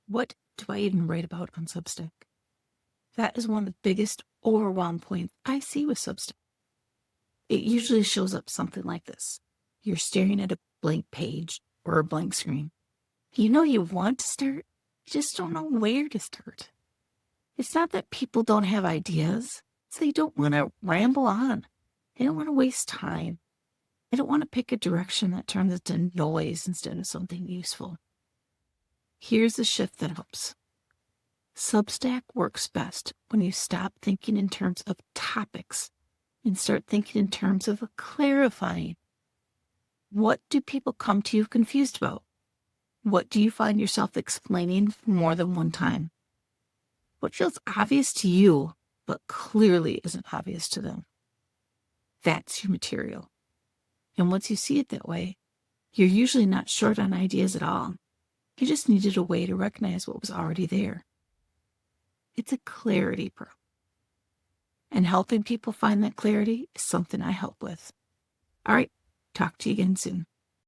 What do I even write about on Substack? That is one of the biggest overwhelm points I see with Substack. It usually shows up something like this. You're staring at a blank page or a blank screen. You know you want to start, you just don't know where to start. It's not that people don't have ideas, it's they don't want to ramble on. They don't want to waste time. They don't want to pick a direction that turns into noise instead of something useful. Here's the shift that helps. Substack works best when you stop thinking in terms of topics and start thinking in terms of clarifying. What do people come to you confused about? What do you find yourself explaining more than one time? What feels obvious to you, but clearly isn't obvious to them? That's your material. And once you see it that way, you're usually not short on ideas at all. You just needed a way to recognize what was already there. It's a clarity problem. And helping people find that clarity is something I help with. All right, talk to you again soon.